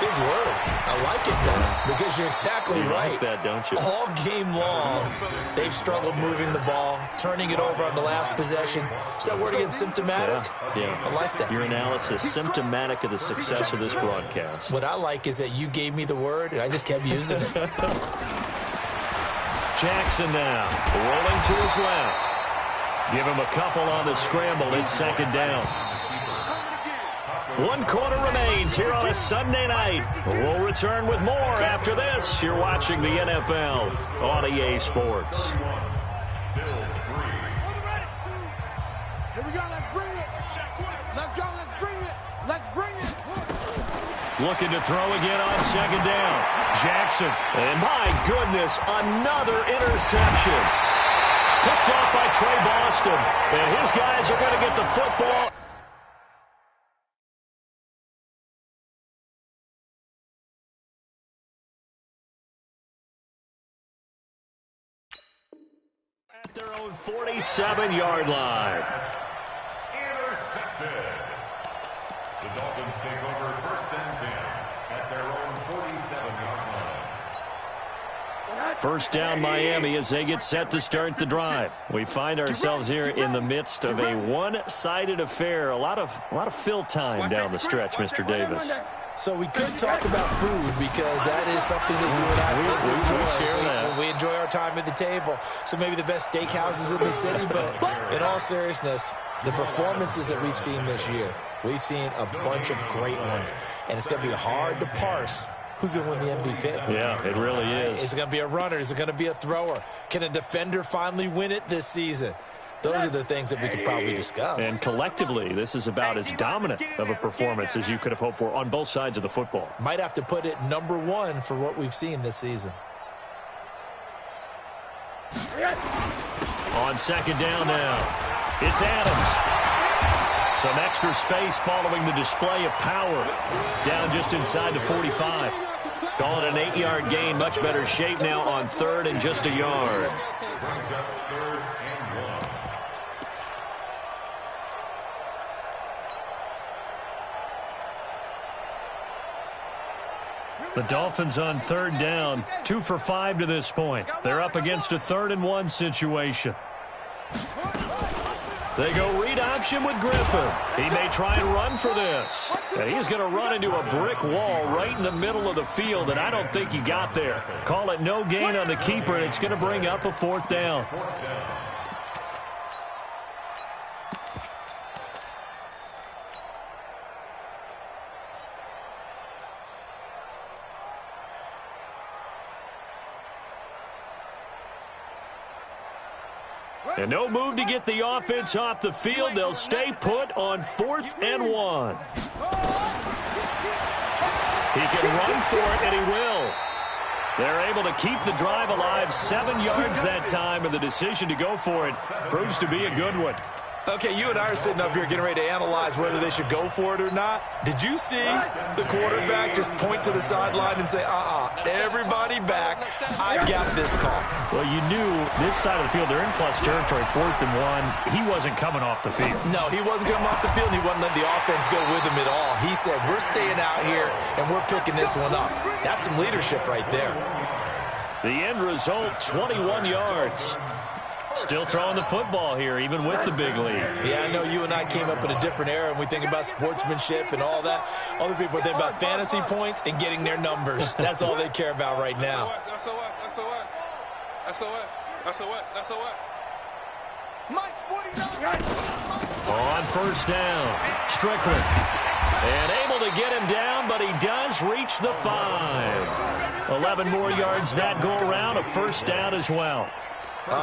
Big word. I like it, though, because you're exactly right. Like that, don't you? All game long, they've struggled moving the ball, turning it over on the last possession. Is that word again, symptomatic? Yeah. I like that. Your analysis, symptomatic of the success of this broadcast. What I like is that you gave me the word, and I just kept using it. Jackson now, rolling to his left. Give him a couple on the scramble. It's 2nd down. 1 quarter remains here on a Sunday night. We'll return with more after this. You're watching the NFL on EA Sports. Here we go. Let's bring it. Let's go. Let's bring it. Let's bring it. Looking to throw again on 2nd down. Jackson. And my goodness, another interception. Picked off by Trey Boston. And his guys are going to get the football. at their own 47-yard line. Intercepted. The Dolphins take over 1st and 10 at their own 47-yard line. First down Miami as they get set to start the drive. We find ourselves here in the midst of a one-sided affair. A lot of fill time down the stretch, Mr. Davis. So we could talk about food because that is something that you and I enjoy. We enjoy our time at the table. So maybe the best steakhouses in the city, but in all seriousness, the performances that we've seen this year, we've seen a bunch of great ones, and it's going to be hard to parse who's going to win the MVP. Yeah, it really is. Is it going to be a runner? Is it going to be a thrower? Can a defender finally win it this season? Those are the things that we could probably discuss. And collectively, this is about as dominant of a performance as you could have hoped for on both sides of the football. Might have to put it number one for what we've seen this season. On second down now, it's Adams. Some extra space following the display of power. Down just inside the 45. Call it an 8-yard gain. Much better shape now on 3rd and just a yard. Brings up 3rd and 1. The Dolphins on 3rd down, 2 for 5 to this point. They're up against a 3rd and 1 situation. They go read option with Griffin. He may try and run for this. And he's going to run into a brick wall right in the middle of the field, and I don't think he got there. Call it no gain on the keeper, and it's going to bring up a 4th down. And no move to get the offense off the field. They'll stay put on 4th and 1. He can run for it, and he will. They're able to keep the drive alive 7 yards that time, and the decision to go for it proves to be a good one. Okay, you and I are sitting up here getting ready to analyze whether they should go for it or not. Did you see the quarterback just point to the sideline and say, everybody back, I've got this call? Well, you knew this side of the field, they're in plus territory, 4th and 1. He wasn't coming off the field. No, he wasn't coming off the field, and he wasn't letting the offense go with him at all. He said, we're staying out here, and we're picking this one up. That's some leadership right there. The end result, 21 yards. Still throwing the football here, even with the big lead. Yeah, I know you and I came up in a different era, and we think about sportsmanship and all that. Other people think about fantasy points and getting their numbers. That's all they care about right now. SOS. Mike 49. On 1st down, Strickland. And able to get him down, but he does reach the 5. 11 more yards that go around, a 1st down as well.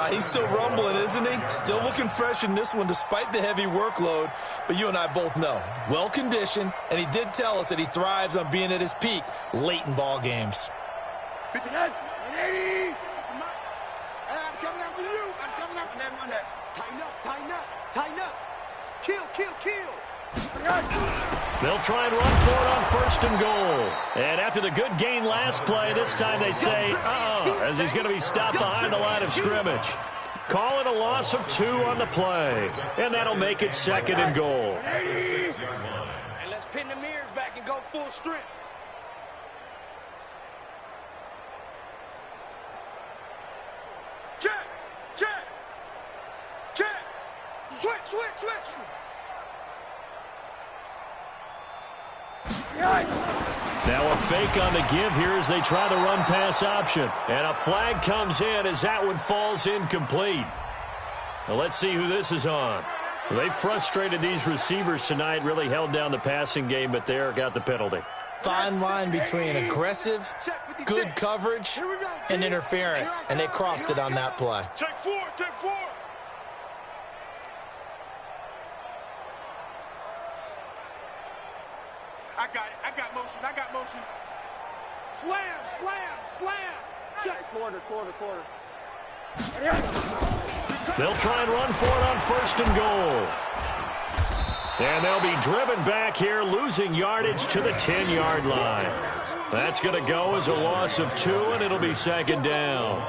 He's still rumbling, isn't he? Still looking fresh in this one despite the heavy workload. But you and I both know, well-conditioned, and he did tell us that he thrives on being at his peak late in ball games. 59, 180. I'm coming after you. I'm coming after you. Tighten up. Kill. They'll try and run for it on 1st and goal. And after the good gain last play, this time they say, as he's going to be stopped behind the line of scrimmage. Call it a loss of 2 on the play. And that'll make it 2nd and goal. And let's pin the mirrors back and go full strength. Check. Switch. Now a fake on the give here as they try the run-pass option. And a flag comes in as that one falls incomplete. Now let's see who this is on. They frustrated these receivers tonight, really held down the passing game, but there got the penalty. Fine line between aggressive, good coverage, and interference, and they crossed it on that play. Take four. I got motion. Slam. Check. Quarter. They'll try and run for it on 1st and goal. And they'll be driven back here, losing yardage to the 10-yard line. That's going to go as a loss of 2, and it'll be second down.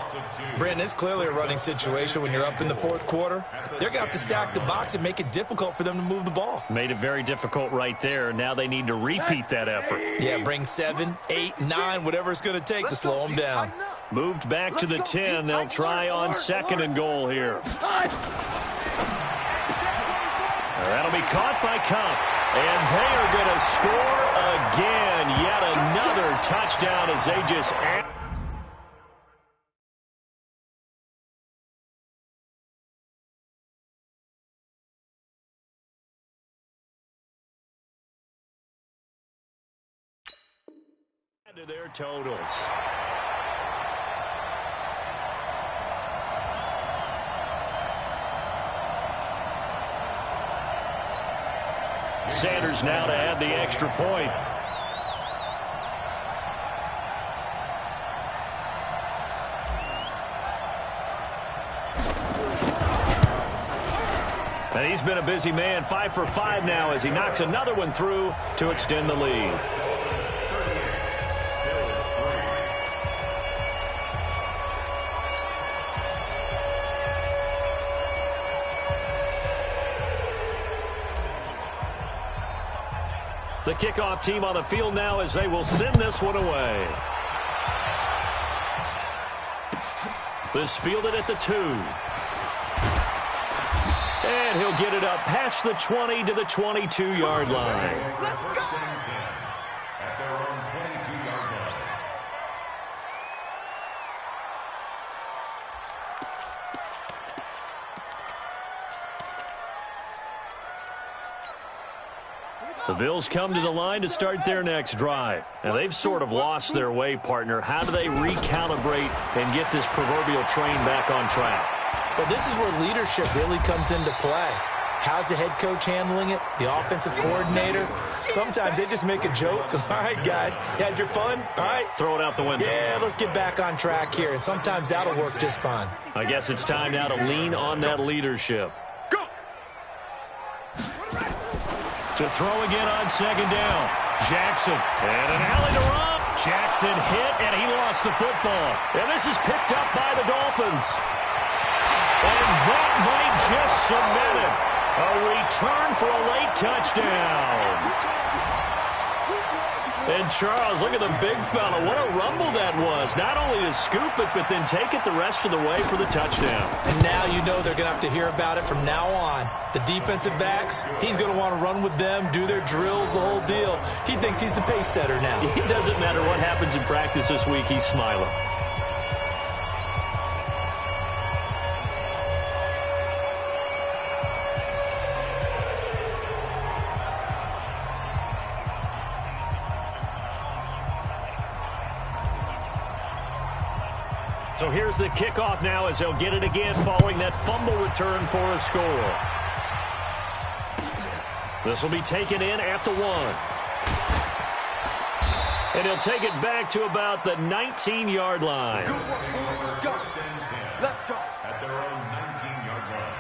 Brandon, it's clearly a running situation when you're up in the fourth quarter. They're going to have to stack the box and make it difficult for them to move the ball. Made it very difficult right there. Now they need to repeat that effort. Yeah, bring 7, 8, 9, whatever it's going to take to slow them down. Moved back to the 10. They'll try on second and goal here. That'll be caught by Cup. And they are going to score again. Yet another touchdown as they just add to their totals. Sanders now to add the extra point. And he's been a busy man, 5 for 5 now as he knocks another one through to extend the lead. The kickoff team on the field now as they will send this one away. This fielded at the 2. And he'll get it up past the 20 to the 22-yard line. Let's go! At their own 22-yard line. The Bills come to the line to start their next drive. Now, they've sort of lost their way, partner. How do they recalibrate and get this proverbial train back on track? Well, this is where leadership really comes into play. How's the head coach handling it? The offensive coordinator? Sometimes they just make a joke. All right, guys, you had your fun? All right. Throw it out the window. Yeah, let's get back on track here. And sometimes that'll work just fine. I guess it's time now to lean on that leadership. Go! To throw again on second down. Jackson. And an alley to run. Jackson hit, and he lost the football. And this is picked up by the Dolphins. And that might just cement it. A return for a late touchdown. And Charles, look at the big fella. What a rumble that was. Not only to scoop it, but then take it the rest of the way for the touchdown. And now you know they're going to have to hear about it from now on. The defensive backs, he's going to want to run with them, do their drills, the whole deal. He thinks he's the pace setter now. It doesn't matter what happens in practice this week. He's smiling. So here's the kickoff now as they'll get it again following that fumble return for a score. This will be taken in at the 1. And he'll take it back to about the 19-yard line. Go. Let's go. At their own 19-yard line.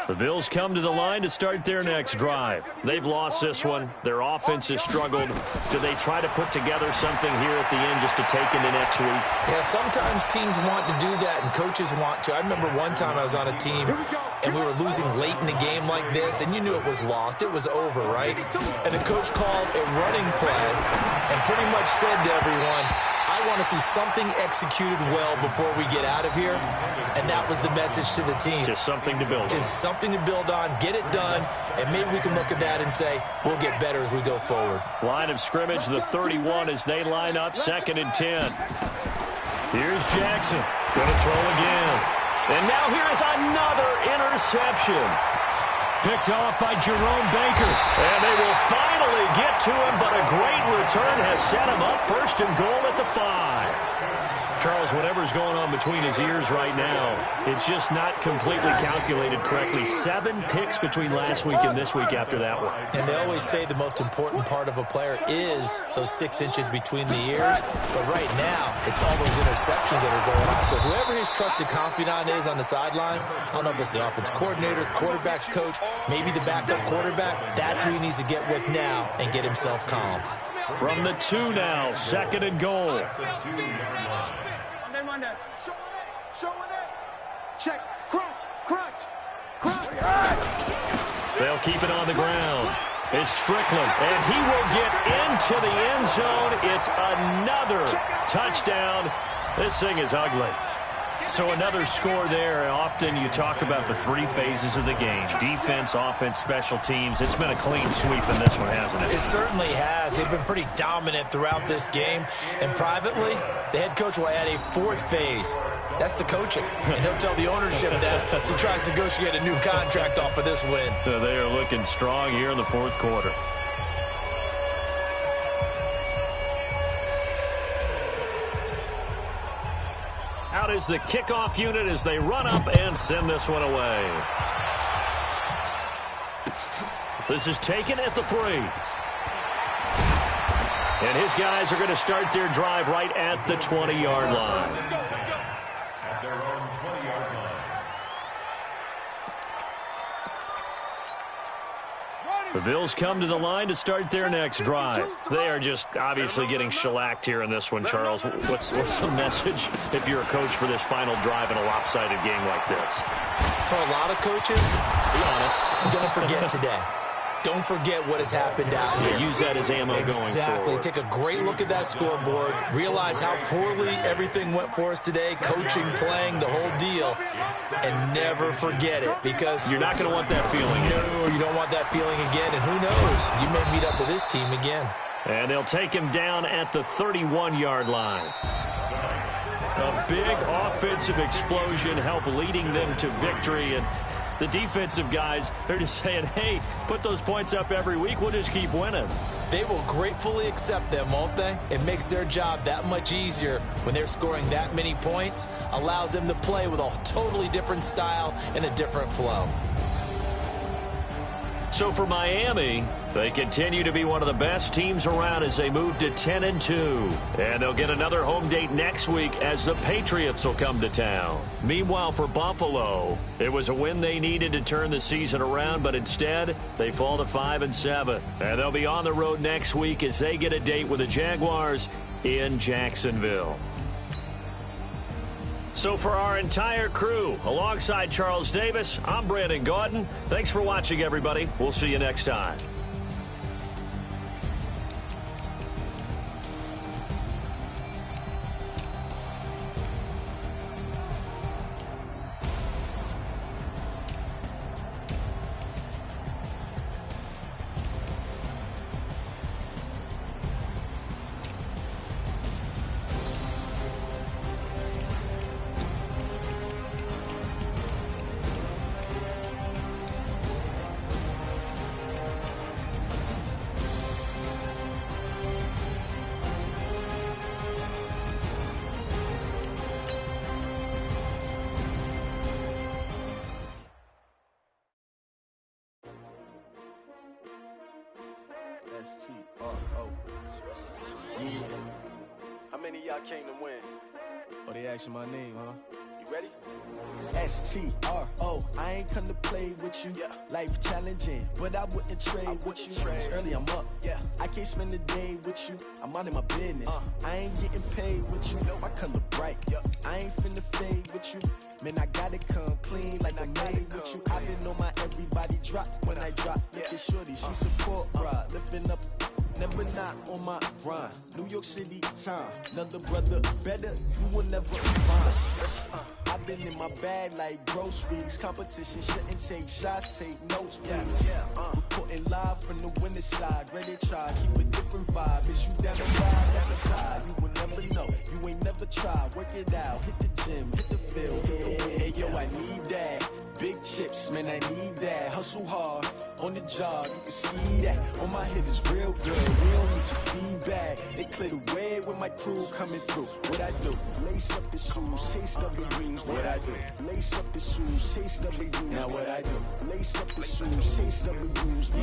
The Bills come to the line to start their next drive. They've lost this one. Their offense has struggled. Do they try to put together something here at the end just to take into next week? Yeah, sometimes teams want to do that and coaches want to. I remember one time I was on a team and we were losing late in the game like this, and you knew it was lost. It was over, right? And the coach called a running play and pretty much said to everyone, I want to see something executed well before we get out of here. And that was the message to the team. Just something to build on. Just something to build on, get it done, and maybe we can look at that and say, we'll get better as we go forward. Line of scrimmage, the 31 as they line up, 2nd and 10. Here's Jackson. Going to throw again. And now here's another interception. Picked off by Jerome Baker. And they will finally get to him, but a great return has set him up 1st and goal at the 5. Charles, whatever's going on between his ears right now, it's just not completely calculated correctly. 7 picks between last week and this week after that one. And they always say the most important part of a player is those 6 inches between the ears. But right now, it's all those interceptions that are going on. So whoever his trusted confidant is on the sidelines, I don't know if it's the offense coordinator, the quarterback's coach, maybe the backup quarterback, that's who he needs to get with now and get himself calm. From the 2 now, 2nd and goal. Check. Crunch. They'll keep it on the ground. It's Strickland, and he will get into the end zone. It's another touchdown. This thing is ugly. So another score there. Often you talk about the 3 phases of the game. Defense, offense, special teams. It's been a clean sweep in this one, hasn't it? It certainly has. They've been pretty dominant throughout this game. And privately, the head coach will add a 4th phase. That's the coaching. And he'll tell the ownership that as he tries to negotiate a new contract off of this win. So they are looking strong here in the 4th quarter. Out is the kickoff unit as they run up and send this one away. This is taken at the 3. And his guys are going to start their drive right at the 20-yard line. At their own 20-yard line. The Bills come to the line to start their next drive. They are just obviously getting shellacked here in this one, Charles. What's the message if you're a coach for this final drive in a lopsided game like this? For a lot of coaches, be honest, don't forget today. Don't forget what has happened out here. Use that as ammo going forward. Exactly. Take a great look at that scoreboard. Realize how poorly everything went for us today. Coaching, playing, the whole deal. And never forget it, because you're not going to want that feeling. No, you don't want that feeling again. And who knows? You may meet up with this team again. And they'll take him down at the 31-yard line. A big offensive explosion helped leading them to victory. And the defensive guys, they're just saying, hey, put those points up every week. We'll just keep winning. They will gratefully accept them, won't they? It makes their job that much easier when they're scoring that many points. Allows them to play with a totally different style and a different flow. So for Miami, they continue to be one of the best teams around as they move to 10-2. And they'll get another home date next week as the Patriots will come to town. Meanwhile, for Buffalo, it was a win they needed to turn the season around, but instead, they fall to 5-7. And they'll be on the road next week as they get a date with the Jaguars in Jacksonville. So for our entire crew, alongside Charles Davis, I'm Brandon Gaudin. Thanks for watching, everybody. We'll see you next time. How many of y'all came to win? Oh, they asking my name, huh? You ready? S-T-R-O, I ain't come to play with you. Yeah. Life challenging, but I wouldn't trade with you. It's early, I'm up. Yeah. I can't spend the day with you. I'm minding my business. I ain't getting paid with you. My color bright. I ain't finna fade with you. Man, I gotta come clean like I'm made with you. I've been on my everybody drop when I drop. Look at shorty, she support ride. Lifting up, never not on my grind. New York City time. Another brother better, you will never find. I've been in my bag like groceries. Competition shouldn't take shots, take notes, please. Reporting live from the winning side. Ready to try, keep a different vibe. Is you down the ride, down the ride? You will never know, you ain't never tried. Work it out, hit the gym, hit the field. Hey, yo, I need that. big chips, man, I need that. Hustle hard on the job, you can see that. On my head is real good, we don't need your feedback. They clear the way with my crew coming through. What I do? Lace up the shoes, chase W's. What I do? Lace up the shoes, chase W's. Now what I do? Lace up the shoes, chase W's.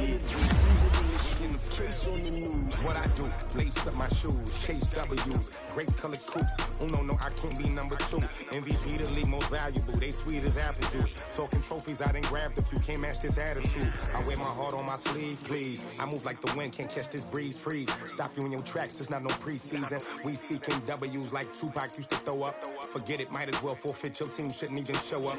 In the case on the news. What I do? Lace up my shoes, chase W's. Great colored coops. Oh no, I can't be number 2. MVP the league most valuable. They sweet as apple juice. Talking trophies, I didn't grab the few. Can't match this attitude. I wear my heart on my sleeve, please. I move like the wind, can't catch this breeze. Freeze. Stop you in your tracks. There's not no preseason. We seeking W's like Tupac used to throw up. Forget it, might as well forfeit. Your team shouldn't even show up.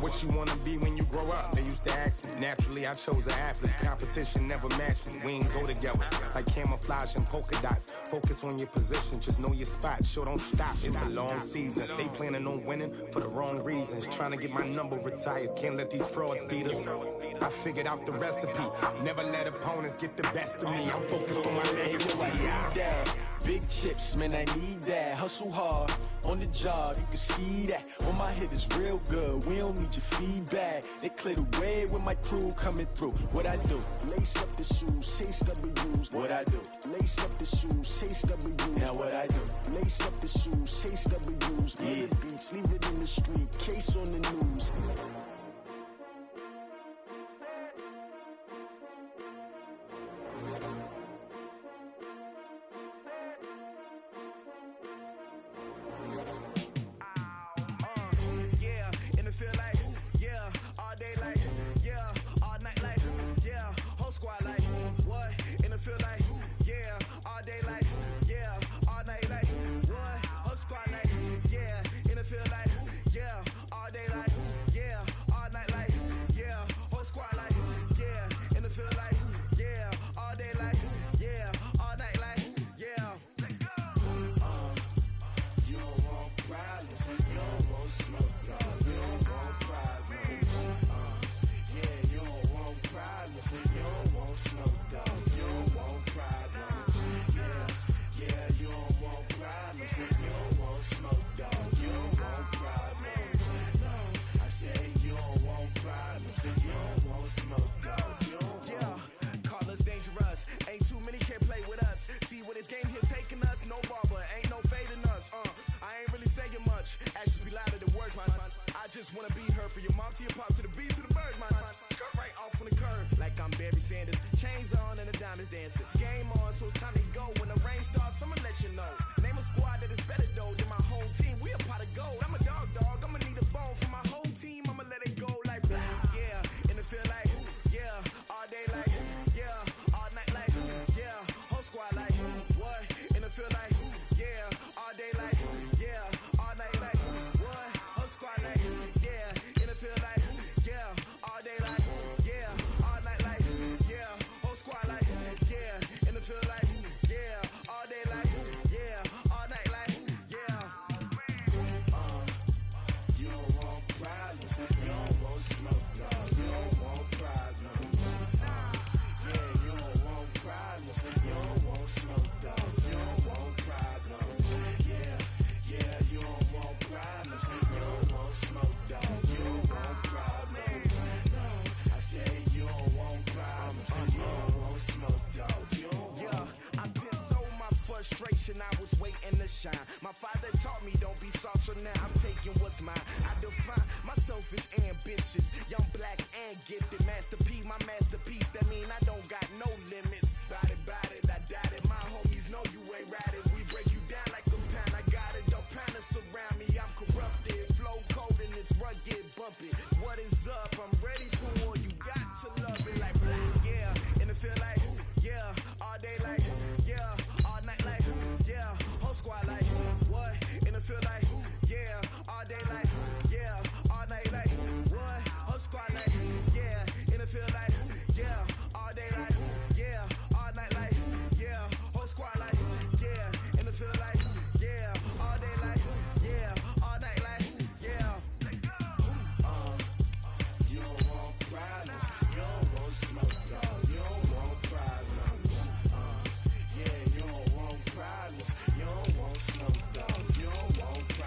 What you wanna be when you grow up? They used to ask me. Naturally, I chose an athlete. Competition never matched me. We ain't go together like camouflage and polka dots. Focus on your position, just know your spot. Sure, don't stop. It's a long season. They planning on winning for the wrong reasons. Trying to get my number retired. Can't let these frauds beat us. I figured out the recipe. Never let opponents get the best of me. I'm focused on my legacy. Big chips, man, I need that. Hustle hard on the job, you can see that. On my head is real good, we don't need your feedback. They clear the way with my crew coming through. What I do? Lace up the shoes, chase W's. What I do? Lace up the shoes, chase W's. Now what I do? Lace up the shoes, chase W's. Yeah. Beats, leave it in the street, case on the news. I was waiting to shine. My father taught me don't be soft, so now I'm taking what's mine. I define myself as ambitious, young, black, and gifted. Master P, my masterpiece. That mean I don't got no limits. Bout it, I doubt it. My homies know you ain't ratted. We break you down like a pound. I got it, don't panic surround me. I'm corrupted, flow cold and it's rugged, bumpy. What is up? I'm ready for war. You got to love it like black, yeah. And it feel like, yeah, all day like, yeah, all night like, yeah, whole squad like, what? And it feel like, yeah, all day like, yeah, all night like, what? Whole squad like, yeah, and it feel like, yeah, all day like, yeah, all night like, yeah, whole squad like, yeah, and it feel like, yeah, all day like, yeah, all night like, yeah. You don't want problems, you don't want smoke, no, you don't want problems. Yeah, you don't want problems, you don't want smoke, dog, you don't want problems.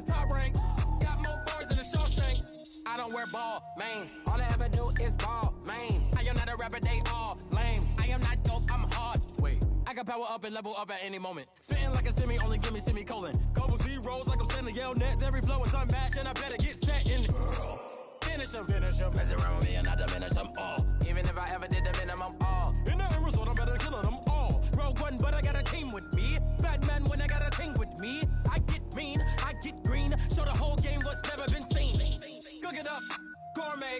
top rank. Got more bars than a Shawshank. I don't wear ball mains. All I ever do is ball main. I am not a rapper, they all lame. I am not dope, I'm hard. Wait, I can power up and level up at any moment. Spitting like a semi, only give me semicolon. Couple zeros like I'm sending yell nets. Every flow is unmatched and I better get set in. Finish them. Mess around with me and I diminish them all. Even if I ever did the minimum all. In the result, I'm better killing them all. Rogue One, but I got a team with me. Batman when I got a team with me. I get mean, I get green. Show the whole game what's never been seen. Cook it up, gourmet.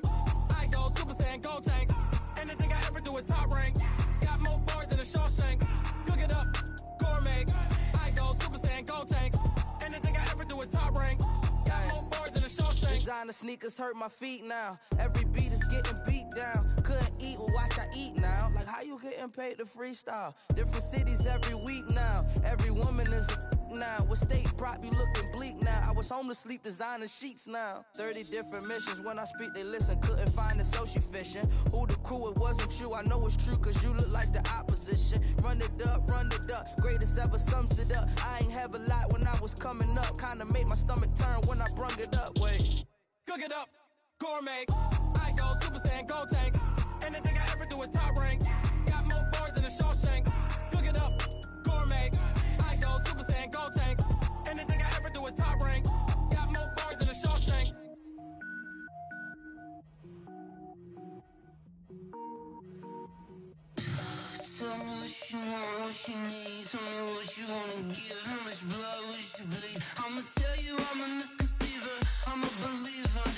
I go Super Saiyan, Gold Tank. Anything I ever do is top rank. Got more bars than a Shawshank. Cook it up, gourmet. I go Super Saiyan, Gold Tank. Anything I ever do is top rank. Got more bars than a Shawshank. Designer sneakers hurt my feet now. Every beat is getting beat down. Couldn't eat, well watch I eat now. Like how you getting paid to freestyle? Different cities every week now. Every woman is a now. With state prop, you looking bleak now. I was home to sleep, designer sheets now. 30 different missions. When I speak, they listen. Couldn't find it, so she fishing. Who the crew? It wasn't you. I know it's true, cause you look like the opposition. Run it up. Greatest ever sums it up. I ain't have a lot when I was coming up. Kinda made my stomach turn when I brung it up. Wait. Cook it up, gourmet. I go Super Saiyan, Gold Tank. Anything I ever do is top rank. Got more bars than a Shawshank. Cook it up, gourmet. I go Super Saiyan, Gold Tank. Anything I ever do is top rank. Got more bars than a Shawshank. Tell me what you want, what you need. Tell me what you wanna give. How much blood would you bleed? I'ma tell you I'm a misconceiver. I'm a believer.